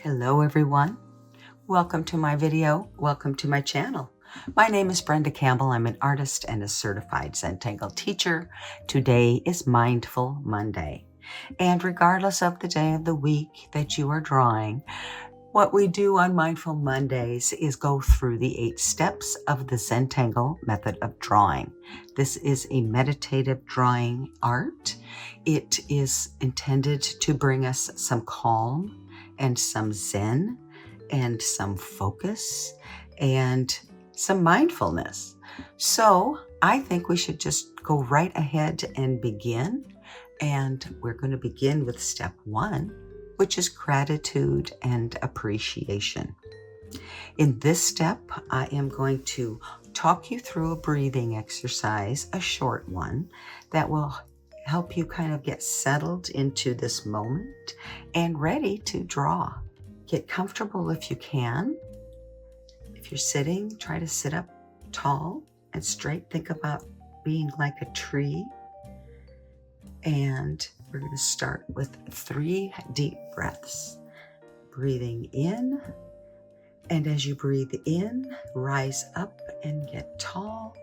Hello everyone. Welcome to my video. Welcome to my channel. My name is Brenda Campbell. I'm an artist and a certified Zentangle teacher. Today is Mindful Monday. And regardless of the day of the week that you are drawing, what we do on Mindful Mondays is go through the 8 steps of the Zentangle method of drawing. This is a meditative drawing art. It is intended to bring us some calm and some zen and some focus and some mindfulness. So I think we should just go right ahead and begin. And we're going to begin with step 1, which is gratitude and appreciation. In this step, I am going to talk you through a breathing exercise, a short one, that will help you kind of get settled into this moment and ready to draw. Get comfortable if you can. If you're sitting, try to sit up tall and straight. Think about being like a tree. And we're going to start with 3 deep breaths. Breathing in, and as you breathe in, rise up and get tall.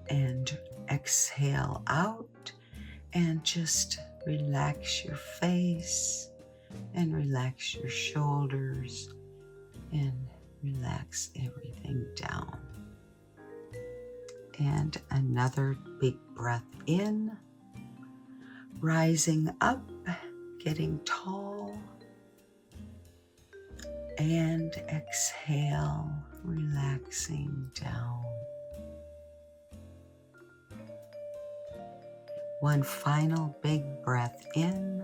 And exhale out and just relax your face and relax your shoulders and relax everything down. And another big breath in, rising up, getting tall, and exhale, relaxing down. One final big breath in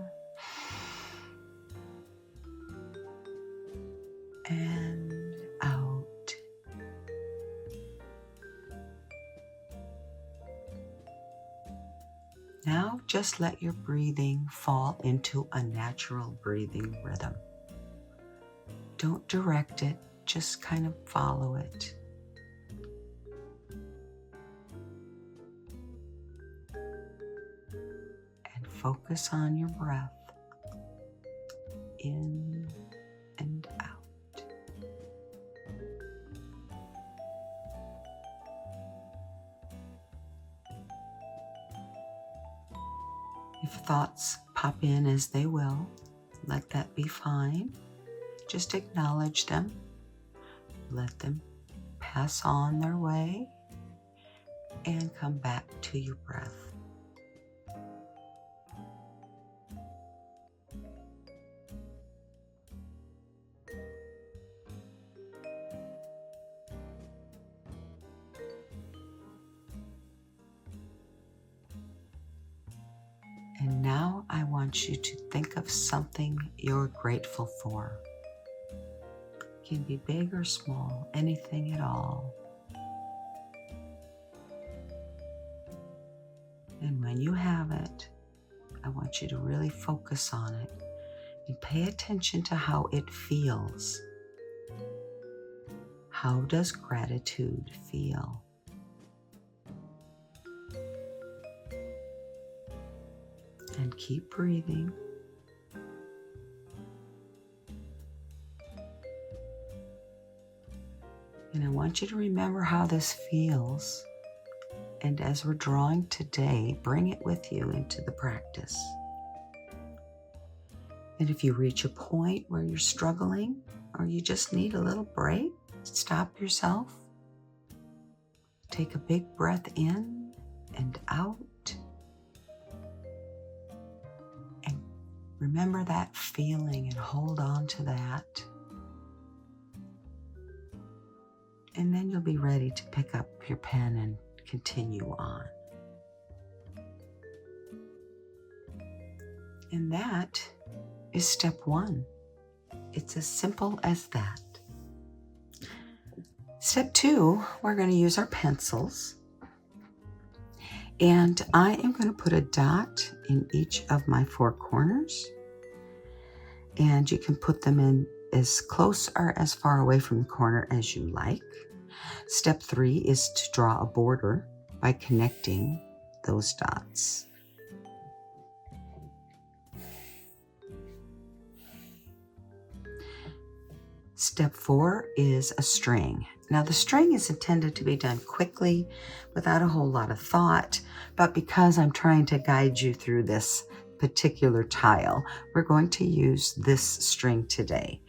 and out. Now just let your breathing fall into a natural breathing rhythm. Don't direct it, just kind of follow it. Focus on your breath, in and out. If thoughts pop in, as they will, let that be fine. Just acknowledge them. Let them pass on their way and come back to your breath. And now I want you to think of something you're grateful for. It can be big or small, anything at all. And when you have it, I want you to really focus on it and pay attention to how it feels. How does gratitude feel? And keep breathing. And I want you to remember how this feels. And as we're drawing today, bring it with you into the practice. And if you reach a point where you're struggling or you just need a little break, stop yourself. Take a big breath in and out. Remember that feeling and hold on to that. And then you'll be ready to pick up your pen and continue on. And that is step 1. It's as simple as that. Step 2, we're going to use our pencils. And I am going to put a dot in each of my 4 corners. And you can put them in as close or as far away from the corner as you like. Step 3 is to draw a border by connecting those dots. Step 4 is a string. Now the string is intended to be done quickly without a whole lot of thought, but because I'm trying to guide you through this particular tile, we're going to use this string today.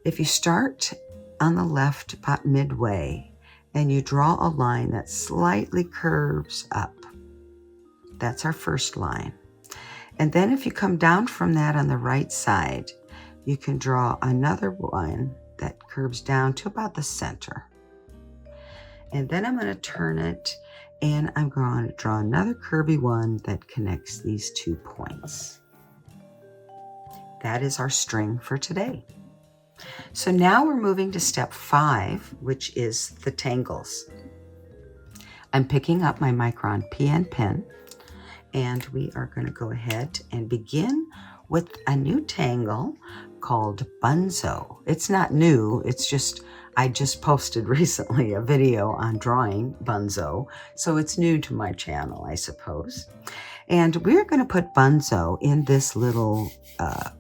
If you start on the left about midway and you draw a line that slightly curves up, that's our first line. And then if you come down from that on the right side, you can draw another one that curves down to about the center. And then I'm going to turn it and I'm going to draw another curvy one that connects these 2 points. That is our string for today. So now we're moving to step 5, which is the tangles. I'm picking up my Micron PN pen and we are going to go ahead and begin with a new tangle called bunzo. It's not new, it's just I just posted recently a video on drawing bunzo, so it's new to my channel, I suppose. And we're going to put bunzo in this little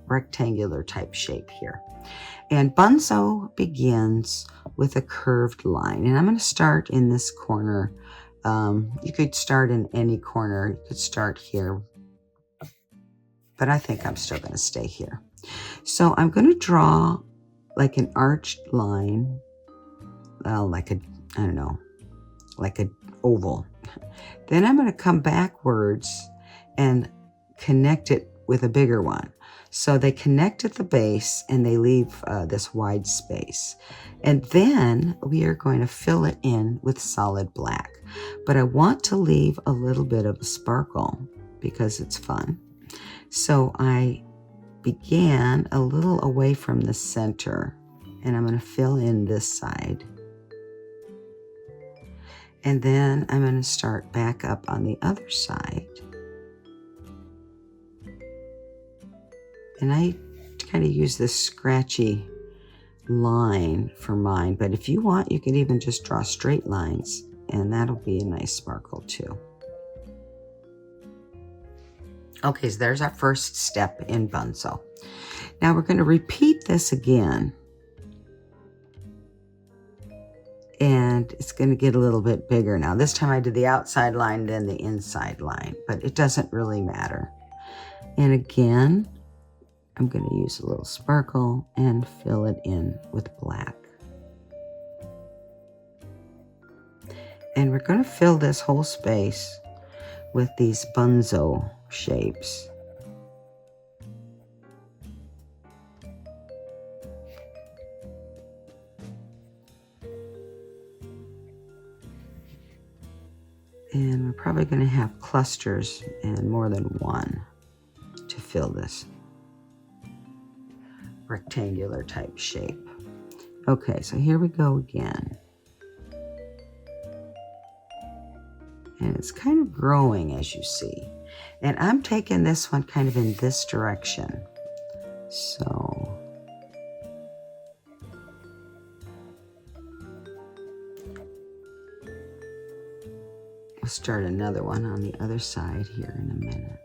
rectangular type shape here. And bunzo begins with a curved line. And I'm going to start in this corner. You could start in any corner. You could start here. But I think I'm still going to stay here. So I'm going to draw like an arched line. Well, like a, I don't know, like an oval. Then I'm going to come backwards and connect it with a bigger one. So they connect at the base and they leave this wide space. And then we are going to fill it in with solid black. But I want to leave a little bit of a sparkle because it's fun. So I began a little away from the center and I'm going to fill in this side. And then I'm going to start back up on the other side. And I kind of use this scratchy line for mine, but if you want, you can even just draw straight lines and that'll be a nice sparkle too. Okay, so there's our first step in bunzo. Now we're going to repeat this again. And it's going to get a little bit bigger now. This time I did the outside line, then the inside line, but it doesn't really matter. And again, I'm going to use a little sparkle and fill it in with black. And we're going to fill this whole space with these bunzo shapes. And we're probably going to have clusters and more than one to fill this rectangular type shape. Okay, so here we go again. And it's kind of growing as you see. And I'm taking this one kind of in this direction. So we'll start another one on the other side here in a minute.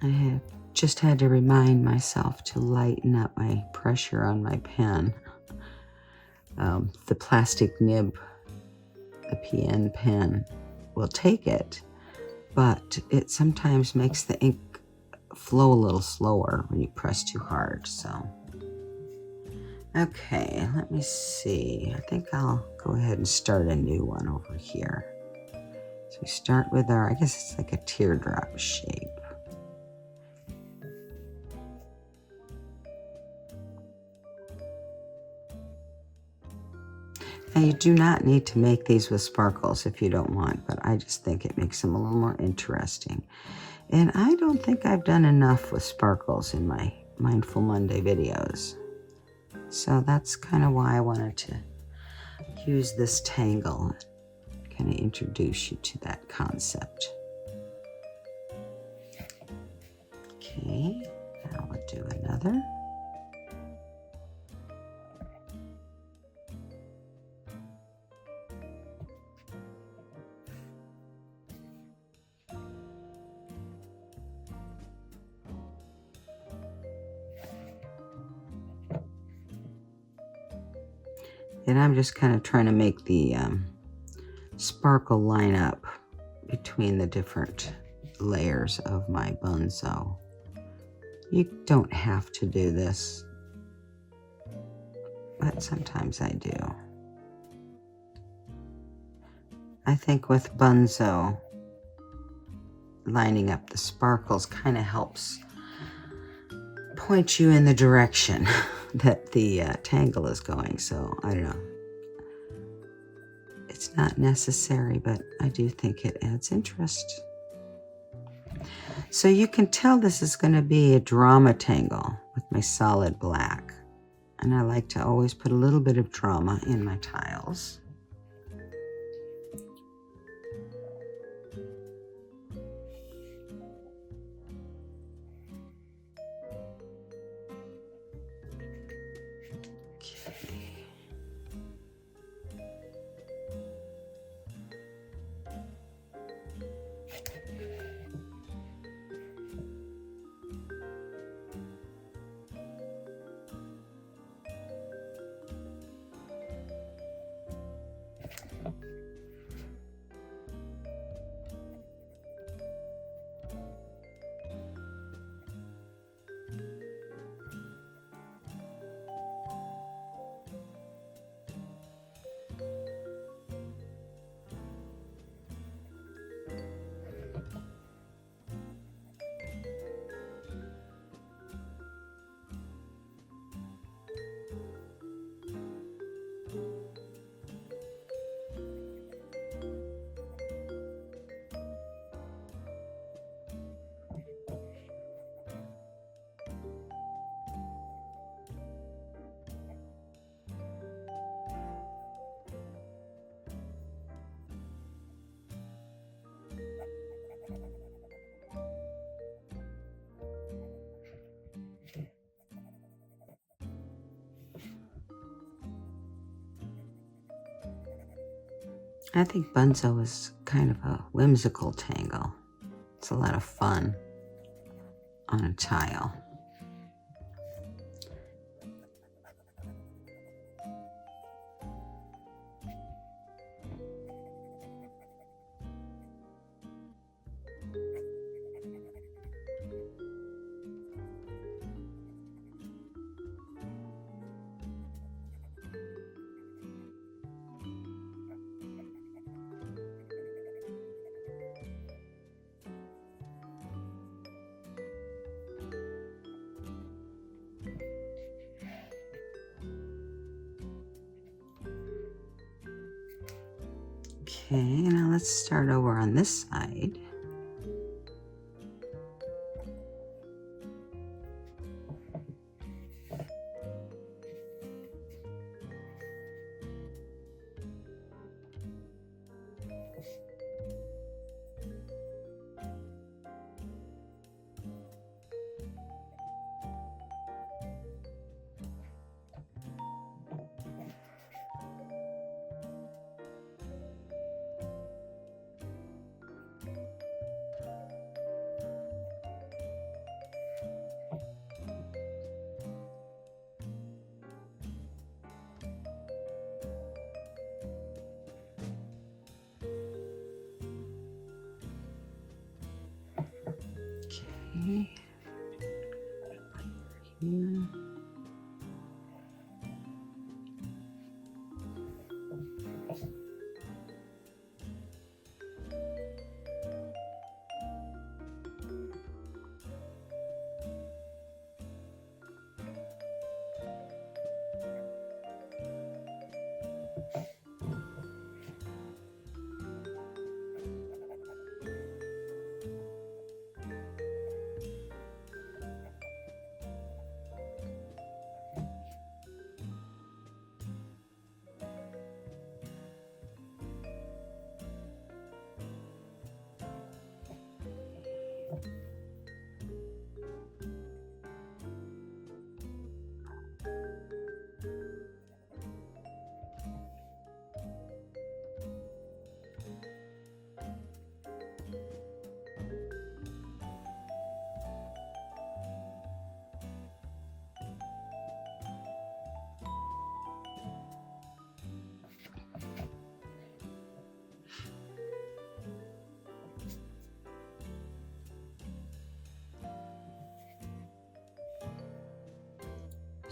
I have just had to remind myself to lighten up my pressure on my pen. The plastic nib, the PN pen, will take it, but it sometimes makes the ink flow a little slower when you press too hard. So, okay, let me see. I think I'll go ahead and start a new one over here. So we start with our, I guess it's like a teardrop shape. Now you do not need to make these with sparkles if you don't want, but I just think it makes them a little more interesting. And I don't think I've done enough with sparkles in my Mindful Monday videos. So that's kind of why I wanted to use this tangle, kind of introduce you to that concept. Okay, now we'll do another. And I'm just kind of trying to make the sparkle line up between the different layers of my bunso. You don't have to do this, but sometimes I do. I think with bunso, lining up the sparkles kind of helps point you in the direction that the tangle is going. So I don't know. It's not necessary, but I do think it adds interest. So you can tell this is going to be a drama tangle with my solid black. And I like to always put a little bit of drama in my tiles. I think bunso is kind of a whimsical tangle. It's a lot of fun on a tile. Okay, now let's start over on this side. Okay. Here.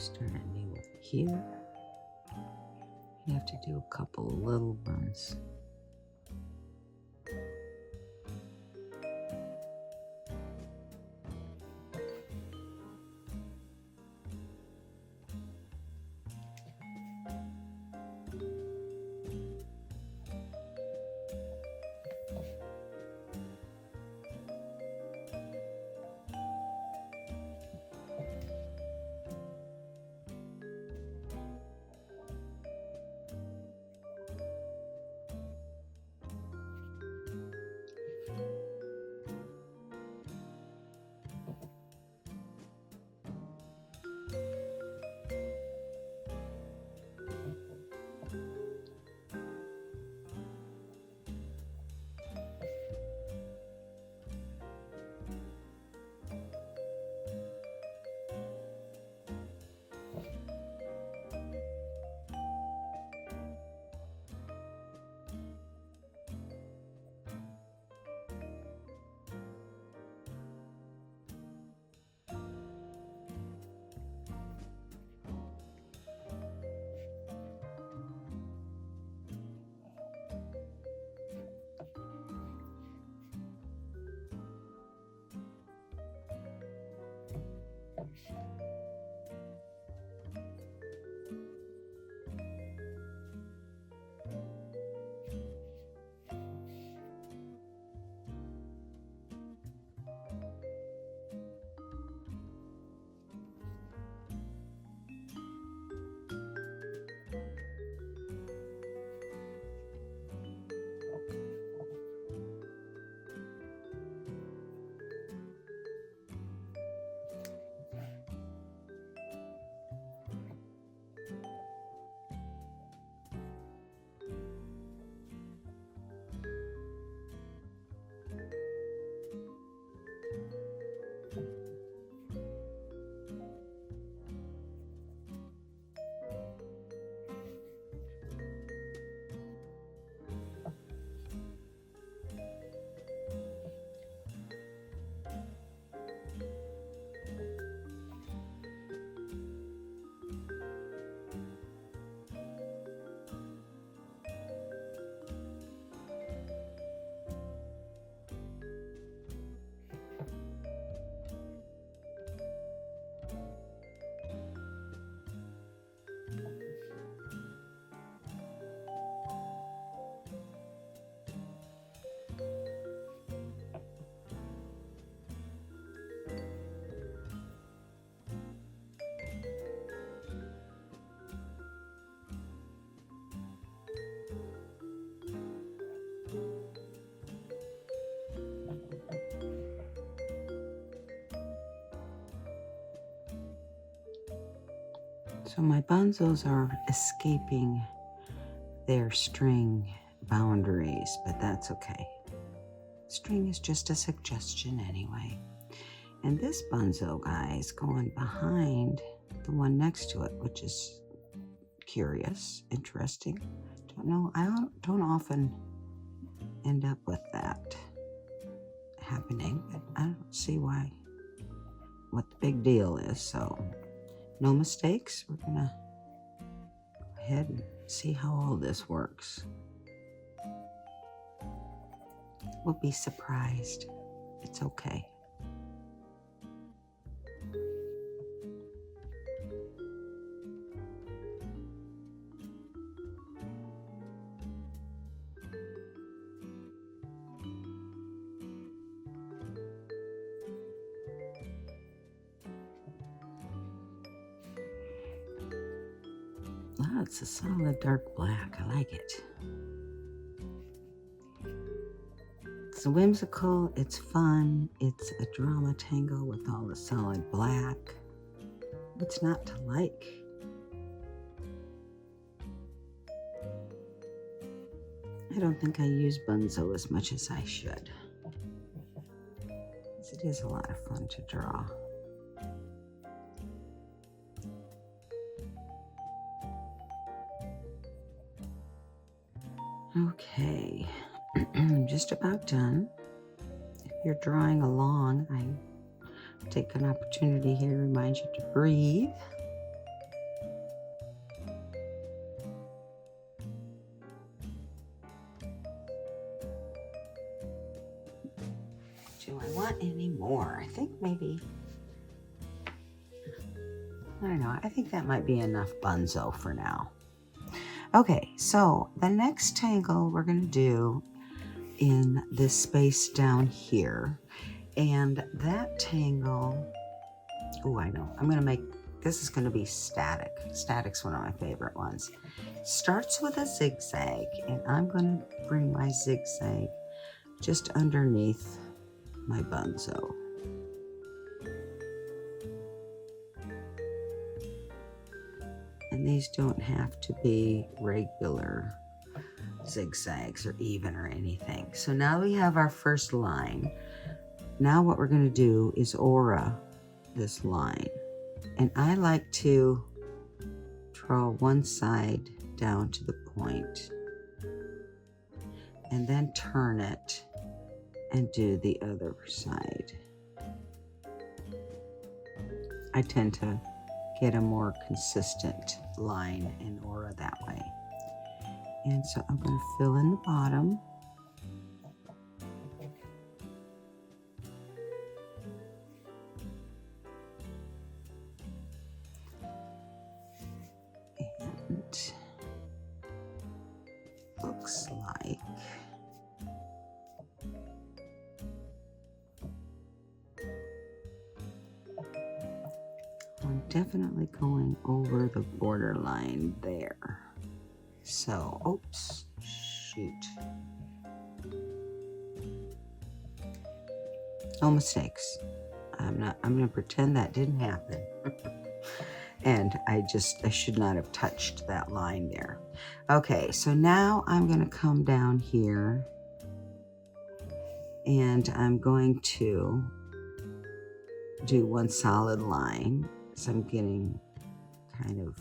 starting with here. You have to do a couple of little ones. So my bonsos are escaping their string boundaries, but that's okay. String is just a suggestion anyway. And this bunso guy is going behind the one next to it, which is curious, interesting. Don't know, I don't often end up with that happening, but I don't see what the big deal is. So no mistakes. We're gonna go ahead and see how all this works. We'll be surprised. It's okay. Wow, it's a solid dark black. I like it. It's whimsical, it's fun, it's a drama tangle with all the solid black. What's not to like? I don't think I use bunso as much as I should. It is a lot of fun to draw. Okay, I'm just about done. If you're drawing along, I take an opportunity here to remind you to breathe. Do I want any more? I think maybe, I don't know, I think that might be enough bunzo for now. Okay, so the next tangle we're going to do in this space down here, and that tangle, oh, I know, I'm going to make, this is going to be static. Static's one of my favorite ones. Starts with a zigzag, and I'm going to bring my zigzag just underneath my bunzo. And these don't have to be regular zigzags or even or anything. So now we have our first line. Now what we're going to do is aura this line. And I like to draw one side down to the point and then turn it and do the other side. I tend to get a more consistent line and aura that way. And so I'm going to fill in the bottom. And looks like I'm definitely going over the borderline there. So, oops, shoot. No mistakes. I'm going to pretend that didn't happen. And I should not have touched that line there. Okay, so now I'm going to come down here and I'm going to do one solid line. So I'm getting kind of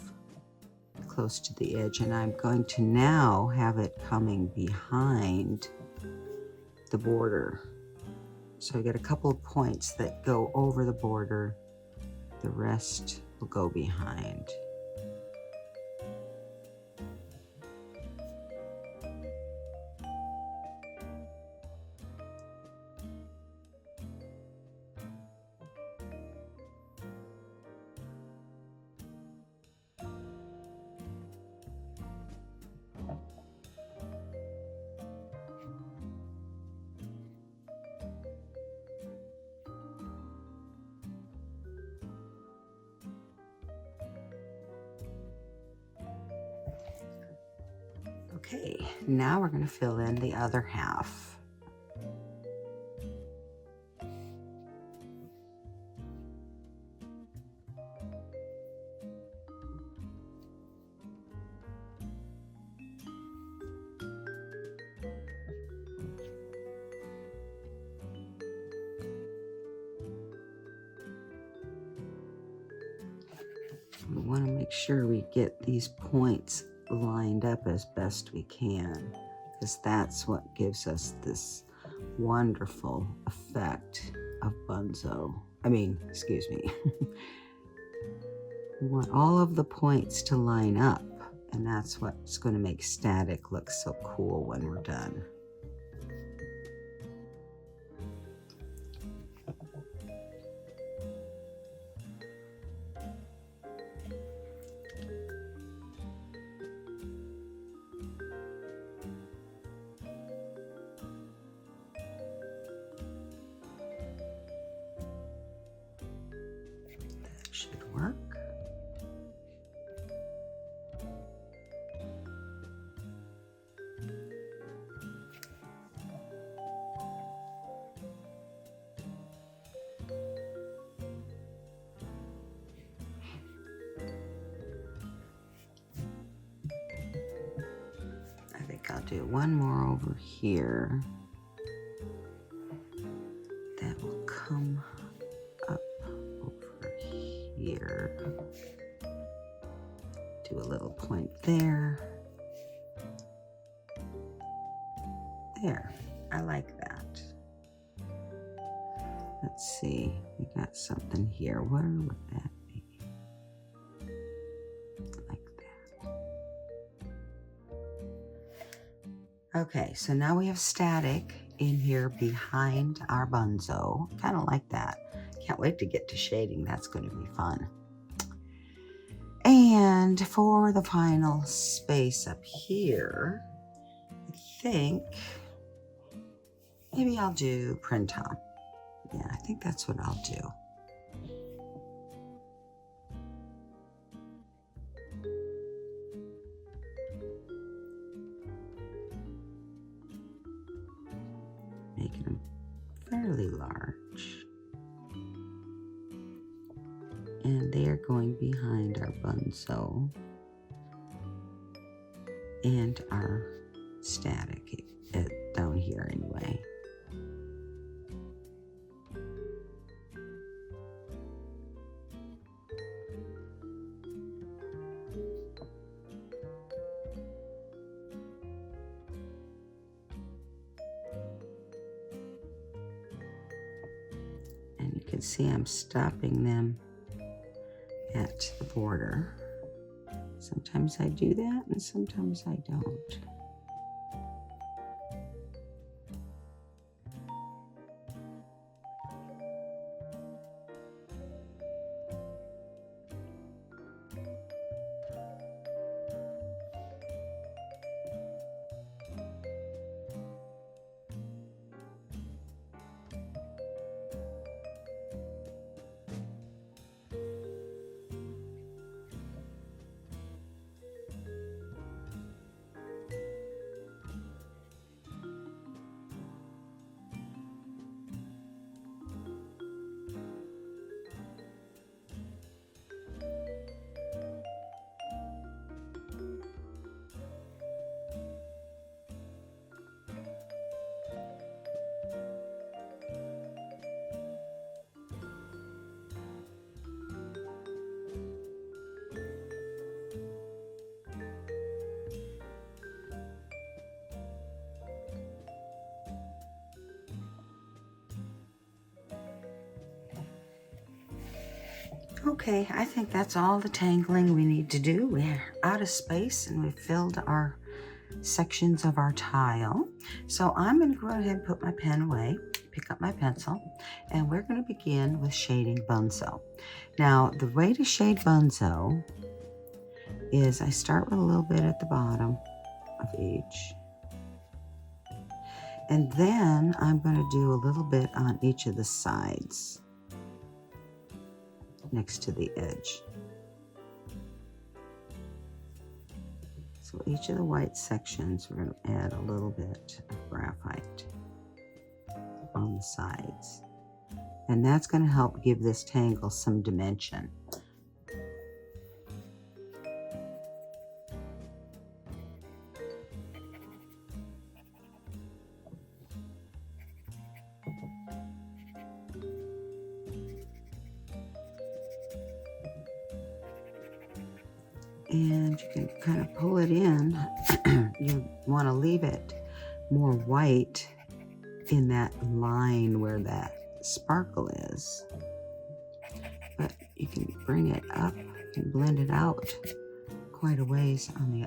close to the edge, and I'm going to now have it coming behind the border. So I get a couple of points that go over the border. The rest will go behind. Okay, now we're going to fill in the other half. We want to make sure we get these points lined up as best we can, because that's what gives us this wonderful effect of bunzo. Excuse me. We want all of the points to line up, and that's what's going to make static look so cool when we're done. Should work. I think I'll do one more over here. That will come up over here. Do a little point there. There, I like that. Let's see, we got something here. Where would that be? Like that. Okay, so now we have static, in here behind our bunzo. Kind of like that. Can't wait to get to shading. That's going to be fun. And for the final space up here, I think maybe I'll do printemps. Yeah, I think that's what I'll do. Making them fairly large. And they are going behind our bunzo and our static down here anyway. And you can see I'm stopping them at the border. Sometimes I do that and sometimes I don't. Okay, I think that's all the tangling we need to do. We're out of space and we've filled our sections of our tile. So I'm going to go ahead and put my pen away, pick up my pencil, and we're going to begin with shading bunzo. Now, the way to shade bunzo is I start with a little bit at the bottom of each. And then I'm going to do a little bit on each of the sides next to the edge. So each of the white sections, we're going to add a little bit of graphite on the sides. And that's going to help give this tangle some dimension. And you can kind of pull it in. You want to leave it more white in that line where that sparkle is. But you can bring it up and blend it out quite a ways on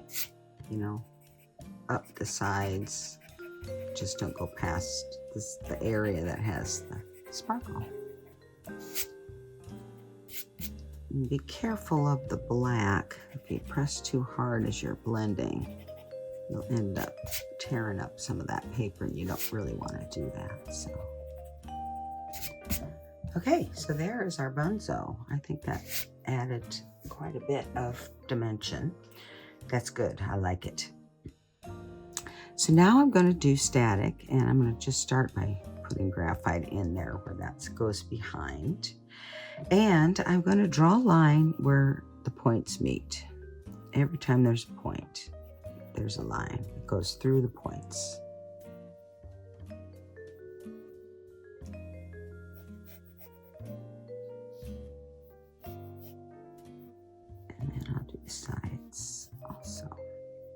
the, up the sides. Just don't go past the area that has the sparkle. And be careful of the black. If you press too hard as you're blending, you'll end up tearing up some of that paper, and you don't really want to do that. So, okay, so there is our bunzo. I think that added quite a bit of dimension. That's good. I like it. So now I'm going to do static, and I'm going to just start by putting graphite in there where that goes behind. And I'm going to draw a line where the points meet. Every time there's a point, there's a line that goes through the points. And then I'll do the sides also.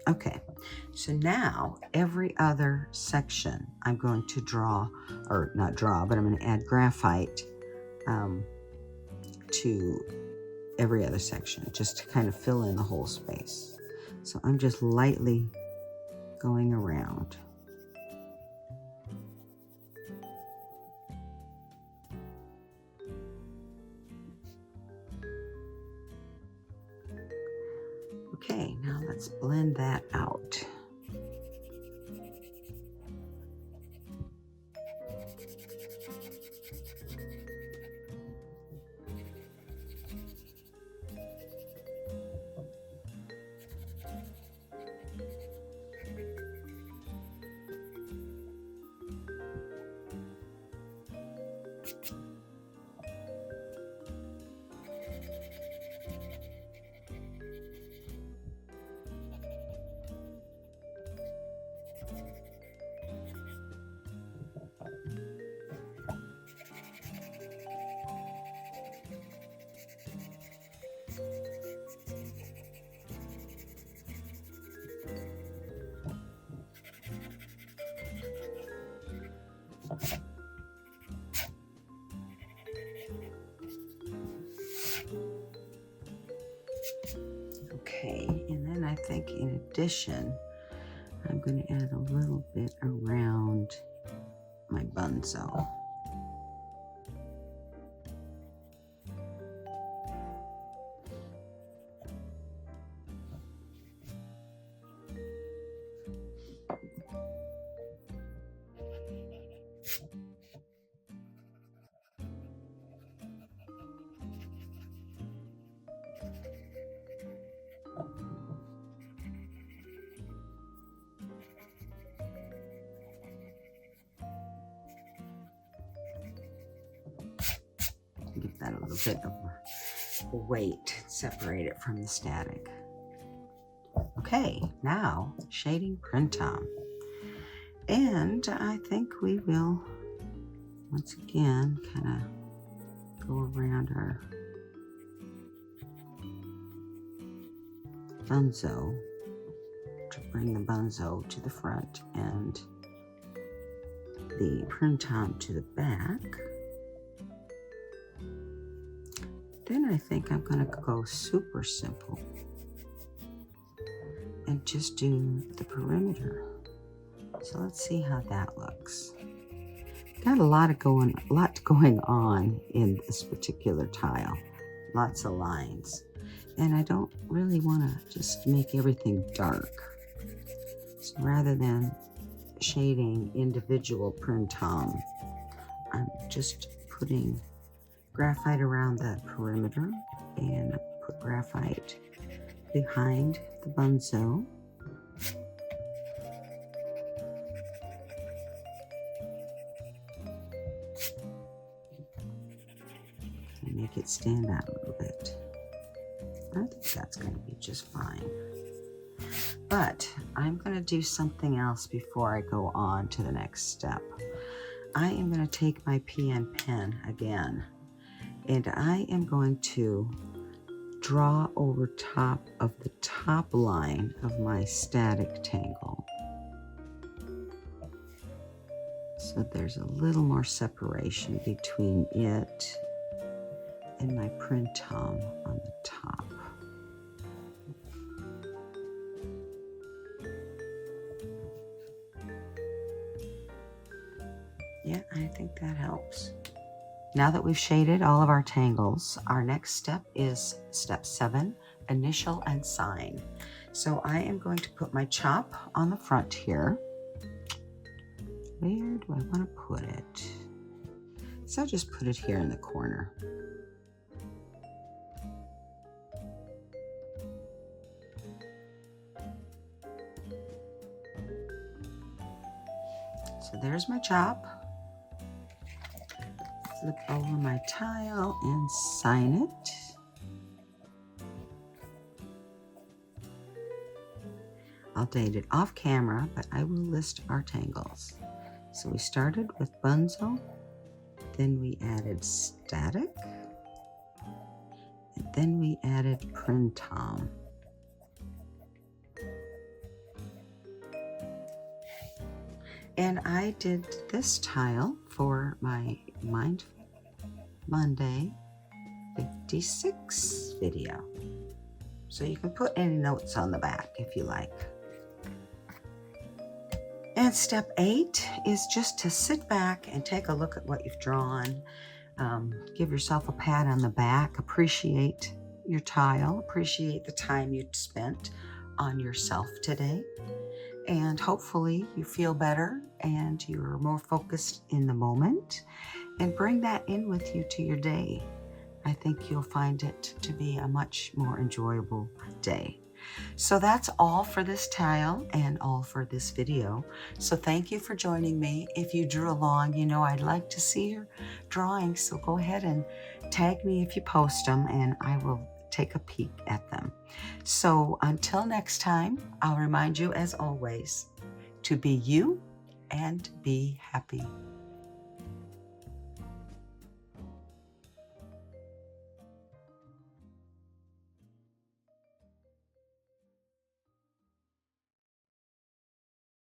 Okay, so now every other section I'm going to draw, or not draw, but I'm going to add graphite to every other section, just to kind of fill in the whole space. So I'm just lightly going around. Okay, now let's blend that out. Okay, and then I think in addition, I'm going to add a little bit around my bunzo. Give that a little bit of weight, separate it from the static. Okay, now shading Printemps. And I think we will, once again, kind of go around our bunzo to bring the bunzo to the front and the Printemps to the back. Then I think I'm going to go super simple and just do the perimeter. So let's see how that looks. Got a lot going on in this particular tile. Lots of lines. And I don't really want to just make everything dark. So rather than shading individual Printemps, I'm just putting graphite around the perimeter and put graphite behind the bunzo. And make it stand out a little bit. I think that's going to be just fine. But I'm going to do something else before I go on to the next step. I am going to take my PN pen again, and I am going to draw over top of the top line of my static tangle. So there's a little more separation between it and my Printemps on the top. Yeah, I think that helps. Now that we've shaded all of our tangles, our next step is step 7, initial and sign. So I am going to put my chop on the front here. Where do I want to put it? So I'll just put it here in the corner. So there's my chop. Flip over my tile and sign it. I'll date it off camera, but I will list our tangles. So we started with bunzo, then we added static, and then we added Printemps. And I did this tile for my Mindful Monday 56 video. So you can put any notes on the back if you like. And step 8 is just to sit back and take a look at what you've drawn. Give yourself a pat on the back. Appreciate your tile, appreciate the time you spent on yourself today. And hopefully you feel better and you're more focused in the moment, and bring that in with you to your day. I think you'll find it to be a much more enjoyable day. So that's all for this tile and all for this video. So thank you for joining me. If you drew along, you know I'd like to see your drawings. So go ahead and tag me if you post them, and I will take a peek at them. So until next time, I'll remind you as always to be you and be happy.